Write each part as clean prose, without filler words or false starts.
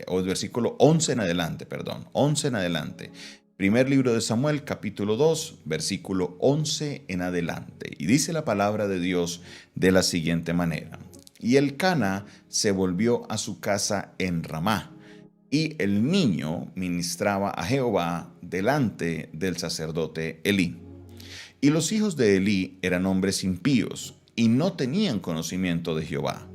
o del versículo 11 en adelante, 11 en adelante. Primer libro de Samuel, capítulo 2, versículo 11 en adelante. Y dice la palabra de Dios de la siguiente manera. Y Elcana se volvió a su casa en Ramá, y el niño ministraba a Jehová delante del sacerdote Elí. Y los hijos de Elí eran hombres impíos, y no tenían conocimiento de Jehová.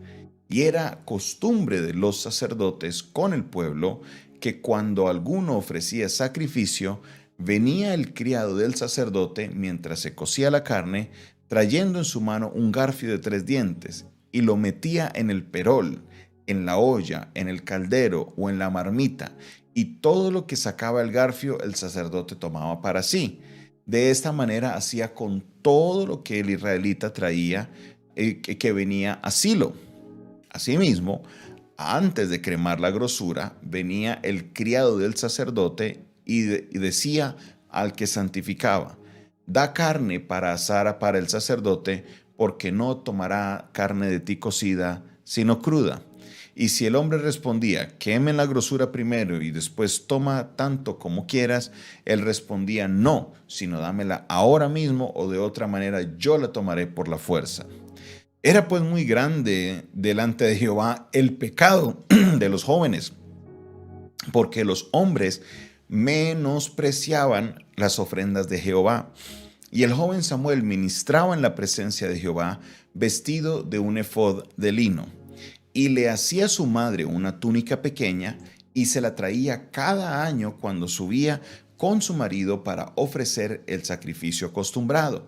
Y era costumbre de los sacerdotes con el pueblo que cuando alguno ofrecía sacrificio, venía el criado del sacerdote mientras se cocía la carne, trayendo en su mano un garfio de 3 dientes, y lo metía en el perol, en la olla, en el caldero o en la marmita, y todo lo que sacaba el garfio el sacerdote tomaba para sí. De esta manera hacía con todo lo que el israelita traía que venía a Silo. Asimismo, antes de cremar la grosura, venía el criado del sacerdote y decía al que santificaba: da carne para asar para el sacerdote, porque no tomará carne de ti cocida, sino cruda. Y si el hombre respondía: quemen la grosura primero y después toma tanto como quieras, él respondía: no, sino dámela ahora mismo, o de otra manera yo la tomaré por la fuerza. Era pues muy grande delante de Jehová el pecado de los jóvenes, porque los hombres menospreciaban las ofrendas de Jehová. Y el joven Samuel ministraba en la presencia de Jehová vestido de un efod de lino, y le hacía a su madre una túnica pequeña, y se la traía cada año cuando subía con su marido para ofrecer el sacrificio acostumbrado.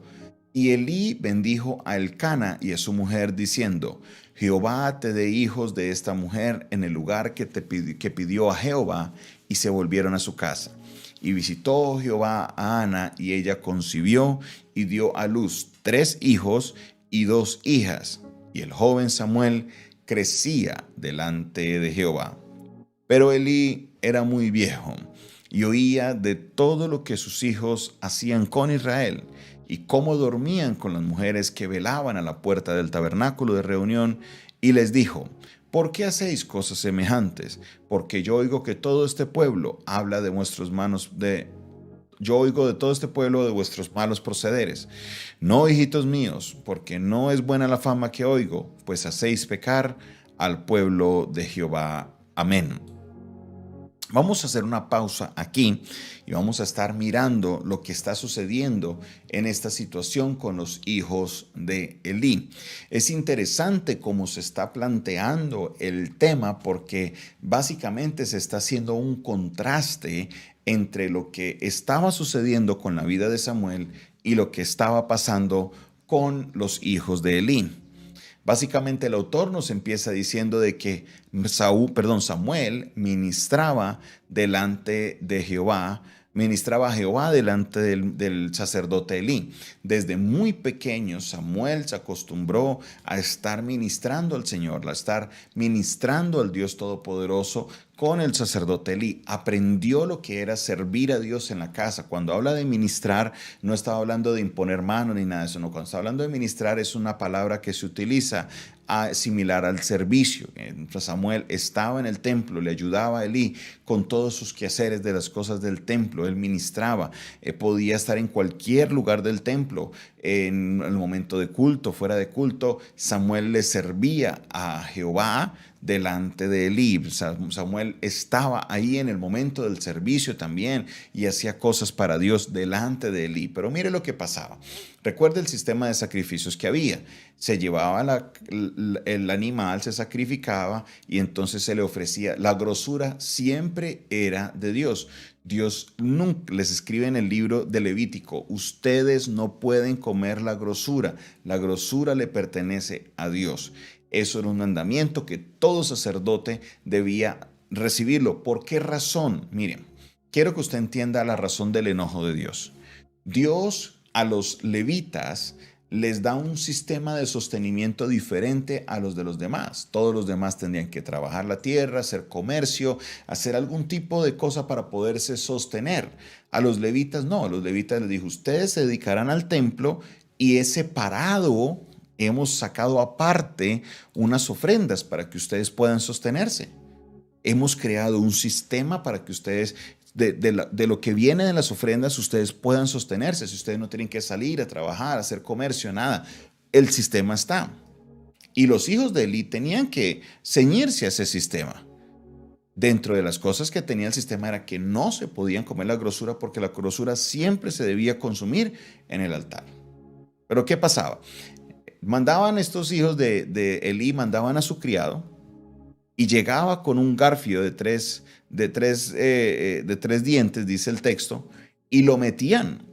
Y Elí bendijo a Elcana y a su mujer, diciendo: Jehová te dé hijos de esta mujer en el lugar que pidió a Jehová. Y se volvieron a su casa. Y visitó Jehová a Ana, y ella concibió y dio a luz 3 hijos y 2 hijas. Y el joven Samuel crecía delante de Jehová. Pero Elí era muy viejo, y oía de todo lo que sus hijos hacían con Israel, y cómo dormían con las mujeres que velaban a la puerta del tabernáculo de reunión, y les dijo: ¿por qué hacéis cosas semejantes? Porque yo oigo que todo este pueblo habla de vuestros manos yo oigo de todo este pueblo de vuestros malos procederes. No, hijitos míos, porque no es buena la fama que oigo, pues hacéis pecar al pueblo de Jehová. Amén. Vamos a hacer una pausa aquí y vamos a estar mirando lo que está sucediendo en esta situación con los hijos de Elí. Es interesante cómo se está planteando el tema, porque básicamente se está haciendo un contraste entre lo que estaba sucediendo con la vida de Samuel y lo que estaba pasando con los hijos de Elí. Básicamente el autor nos empieza diciendo de que Samuel ministraba delante de Jehová, ministraba a Jehová delante del sacerdote Elí. Desde muy pequeño Samuel se acostumbró a estar ministrando al Señor, a estar ministrando al Dios Todopoderoso con el sacerdote Elí. Aprendió lo que era servir a Dios en la casa. Cuando habla de ministrar, no estaba hablando de imponer mano ni nada de eso. No, cuando está hablando de ministrar es una palabra que se utiliza similar al servicio. Samuel estaba en el templo, le ayudaba a Elí con todos sus quehaceres de las cosas del templo. Él ministraba, podía estar en cualquier lugar del templo, en el momento de culto, fuera de culto. Samuel le servía a Jehová delante de Elí. Samuel estaba ahí en el momento del servicio también y hacía cosas para Dios delante de Elí. Pero mire lo que pasaba. Recuerde el sistema de sacrificios que había. Se llevaba el animal, se sacrificaba y entonces se le ofrecía. La grosura siempre era de Dios. Dios nunca les escribe en el libro de Levítico: ustedes no pueden comer la grosura le pertenece a Dios. Eso era un mandamiento que todo sacerdote debía recibirlo. ¿Por qué razón? Miren, quiero que usted entienda la razón del enojo de Dios. Dios a los levitas les da un sistema de sostenimiento diferente a los de los demás. Todos los demás tendrían que trabajar la tierra, hacer comercio, hacer algún tipo de cosa para poderse sostener. A los levitas no, a los levitas les dijo: ustedes se dedicarán al templo y es separado, hemos sacado aparte unas ofrendas para que ustedes puedan sostenerse. Hemos creado un sistema para que ustedes, de lo que viene de las ofrendas, ustedes puedan sostenerse. Si ustedes no tienen que salir a trabajar, a hacer comercio, nada, el sistema está. Y los hijos de Elí tenían que ceñirse a ese sistema. Dentro de las cosas que tenía el sistema era que no se podían comer la grosura porque la grosura siempre se debía consumir en el altar. Pero ¿qué pasaba? Mandaban estos hijos de Elí, mandaban a su criado y llegaba con un garfio de tres dientes, dice el texto, y lo metían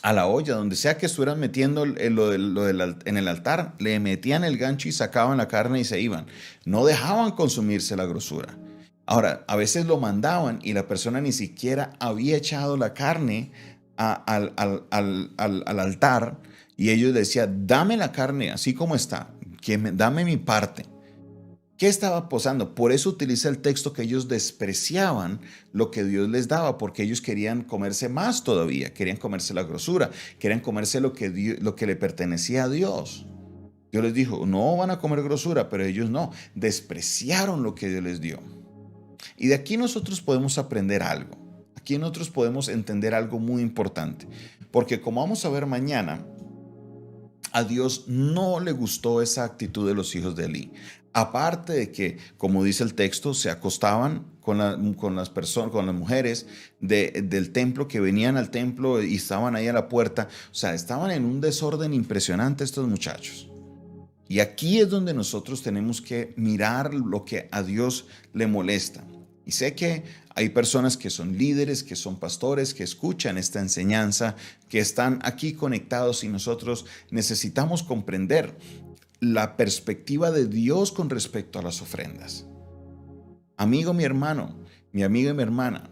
a la olla, donde sea que estuvieran metiendo en el altar, le metían el gancho y sacaban la carne y se iban. No dejaban consumirse la grosura. Ahora, a veces lo mandaban y la persona ni siquiera había echado la carne al altar y ellos decían, dame la carne así como está, dame mi parte. ¿Qué estaba pasando? Por eso utiliza el texto que ellos despreciaban lo que Dios les daba, porque ellos querían comerse más todavía, querían comerse la grosura, querían comerse lo que le pertenecía a Dios. Dios les dijo, no van a comer grosura, pero ellos no, despreciaron lo que Dios les dio. Y de aquí nosotros podemos aprender algo, aquí nosotros podemos entender algo muy importante, porque como vamos a ver mañana, a Dios no le gustó esa actitud de los hijos de Elí. Aparte de que, como dice el texto, se acostaban con las personas, con las mujeres del templo que venían al templo y estaban ahí a la puerta. O sea, estaban en un desorden impresionante estos muchachos. Y aquí es donde nosotros tenemos que mirar lo que a Dios le molesta. Y sé que hay personas que son líderes, que son pastores, que escuchan esta enseñanza, que están aquí conectados y nosotros necesitamos comprender la perspectiva de Dios con respecto a las ofrendas. Amigo, mi hermano, mi amiga y mi hermana,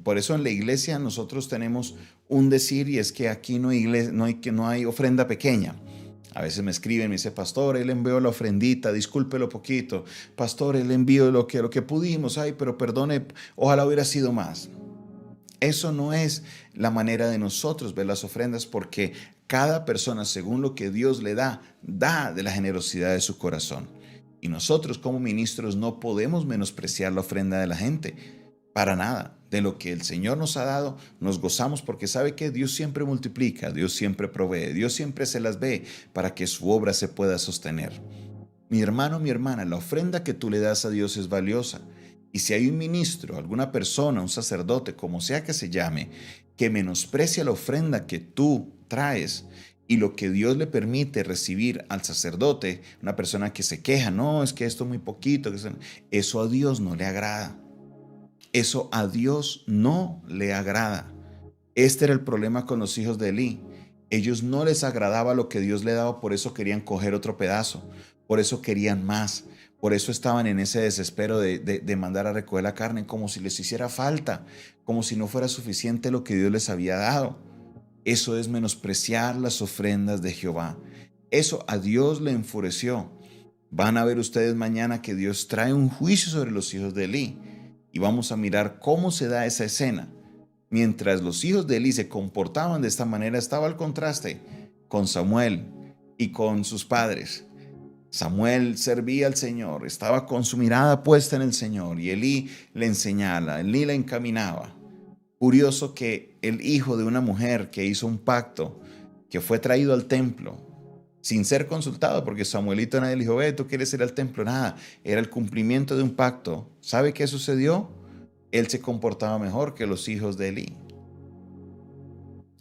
por eso en la iglesia nosotros tenemos un decir y es que aquí no hay ofrenda pequeña. A veces me escriben, me dice, pastor, él envió la ofrendita, discúlpelo poquito. Pastor, él envió lo que pudimos, ay, pero perdone, ojalá hubiera sido más. Eso no es la manera de nosotros ver las ofrendas porque cada persona, según lo que Dios le da, da de la generosidad de su corazón. Y nosotros como ministros no podemos menospreciar la ofrenda de la gente, para nada. De lo que el Señor nos ha dado, nos gozamos porque sabe que Dios siempre multiplica, Dios siempre provee, Dios siempre se las ve para que su obra se pueda sostener. Mi hermano, mi hermana, la ofrenda que tú le das a Dios es valiosa. Y si hay un ministro, alguna persona, un sacerdote, como sea que se llame, que menosprecia la ofrenda que tú traes y lo que Dios le permite recibir al sacerdote, una persona que se queja, no, es que esto es muy poquito, eso a Dios no le agrada. Eso a Dios no le agrada. Este era el problema con los hijos de Elí. Ellos no les agradaba lo que Dios le daba, por eso querían coger otro pedazo, por eso querían más, por eso estaban en ese desespero de mandar a recoger la carne como si les hiciera falta, como si no fuera suficiente lo que Dios les había dado. Eso es menospreciar las ofrendas de Jehová. Eso a Dios le enfureció. Van a ver ustedes mañana que Dios trae un juicio sobre los hijos de Elí. Y vamos a mirar cómo se da esa escena. Mientras los hijos de Elí se comportaban de esta manera, estaba el contraste con Samuel y con sus padres. Samuel servía al Señor, estaba con su mirada puesta en el Señor y Elí le enseñaba, Elí le encaminaba. Curioso que el hijo de una mujer que hizo un pacto, que fue traído al templo, sin ser consultado, porque Samuelito nadie le dijo, tú quieres ir al templo, nada, era el cumplimiento de un pacto. ¿Sabe qué sucedió? Él se comportaba mejor que los hijos de Elí.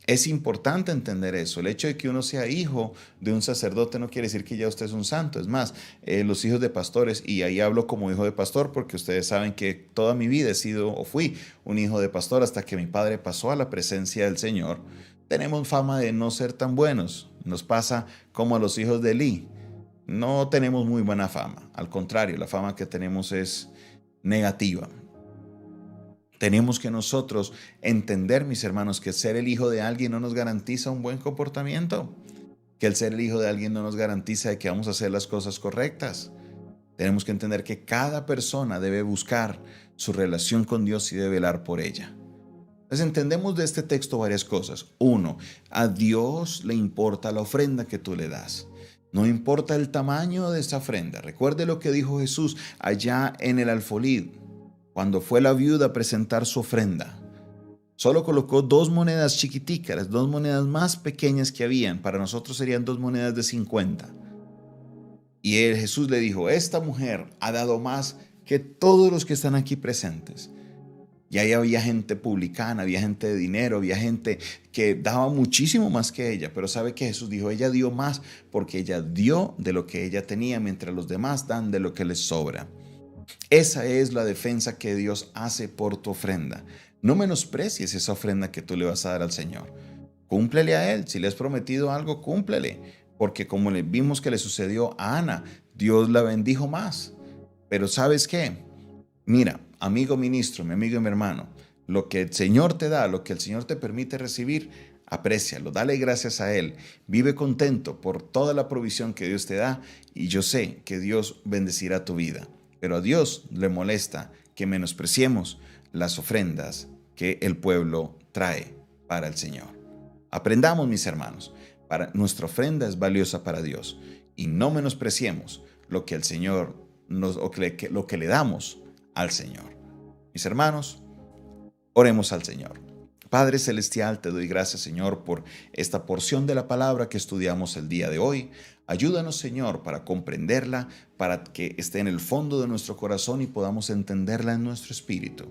Es importante entender eso. El hecho de que uno sea hijo de un sacerdote no quiere decir que ya usted es un santo. Es más, los hijos de pastores, y ahí hablo como hijo de pastor, porque ustedes saben que toda mi vida he sido o fui un hijo de pastor hasta que mi padre pasó a la presencia del Señor. Tenemos fama de no ser tan buenos. Nos pasa como a los hijos de Elí. No tenemos muy buena fama. Al contrario, la fama que tenemos es negativa. Tenemos que nosotros entender, mis hermanos, que ser el hijo de alguien no nos garantiza un buen comportamiento. Que el ser el hijo de alguien no nos garantiza que vamos a hacer las cosas correctas. Tenemos que entender que cada persona debe buscar su relación con Dios y debe velar por ella. Entonces entendemos de este texto varias cosas. Uno, a Dios le importa la ofrenda que tú le das. No importa el tamaño de esta ofrenda. Recuerde lo que dijo Jesús allá en el alfolí, cuando fue la viuda a presentar su ofrenda. Solo colocó 2 monedas chiquiticas, las 2 monedas más pequeñas que habían. Para nosotros serían 2 monedas de 50. Y Jesús le dijo, esta mujer ha dado más que todos los que están aquí presentes. Y ahí había gente publicana, había gente de dinero, había gente que daba muchísimo más que ella. Pero ¿sabe qué? Jesús dijo, ella dio más porque ella dio de lo que ella tenía, mientras los demás dan de lo que les sobra. Esa es la defensa que Dios hace por tu ofrenda. No menosprecies esa ofrenda que tú le vas a dar al Señor. Cúmplele a Él. Si le has prometido algo, cúmplele. Porque como le vimos que le sucedió a Ana, Dios la bendijo más. Pero ¿sabes qué? Mira, amigo ministro, mi amigo y mi hermano, lo que el Señor te da, lo que el Señor te permite recibir, aprécialo, dale gracias a Él. Vive contento por toda la provisión que Dios te da y yo sé que Dios bendecirá tu vida. Pero a Dios le molesta que menospreciemos las ofrendas que el pueblo trae para el Señor. Aprendamos, mis hermanos, nuestra ofrenda es valiosa para Dios y no menospreciemos lo que el Señor lo que le damos al Señor. Mis hermanos, oremos al Señor. Padre Celestial, te doy gracias, Señor, por esta porción de la palabra que estudiamos el día de hoy. Ayúdanos, Señor, para comprenderla, para que esté en el fondo de nuestro corazón y podamos entenderla en nuestro espíritu.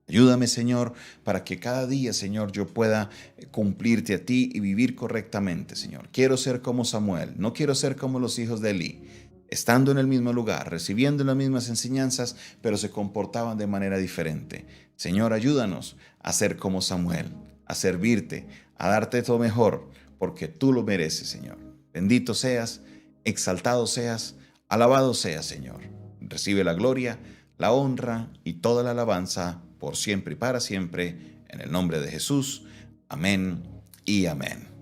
Ayúdame, Señor, para que cada día, Señor, yo pueda cumplirte a ti y vivir correctamente, Señor. Quiero ser como Samuel, no quiero ser como los hijos de Elí, estando en el mismo lugar, recibiendo las mismas enseñanzas, pero se comportaban de manera diferente. Señor, ayúdanos a ser como Samuel, a servirte, a darte todo mejor, porque tú lo mereces, Señor. Bendito seas, exaltado seas, alabado seas, Señor. Recibe la gloria, la honra y toda la alabanza por siempre y para siempre, en el nombre de Jesús. Amén y amén.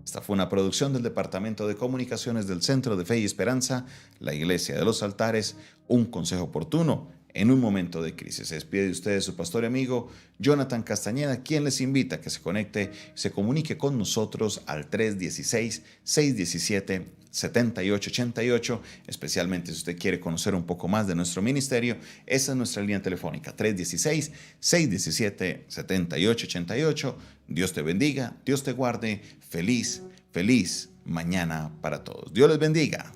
Esta fue una producción del Departamento de Comunicaciones del Centro de Fe y Esperanza, la Iglesia de los Altares, un consejo oportuno en un momento de crisis. Se despide de ustedes su pastor y amigo Jonathan Castañeda, quien les invita a que se comunique con nosotros al 316-617-7888, especialmente si usted quiere conocer un poco más de nuestro ministerio. Esa es nuestra línea telefónica, 316-617-7888. Dios te bendiga, Dios te guarde. Feliz mañana para todos. Dios les bendiga.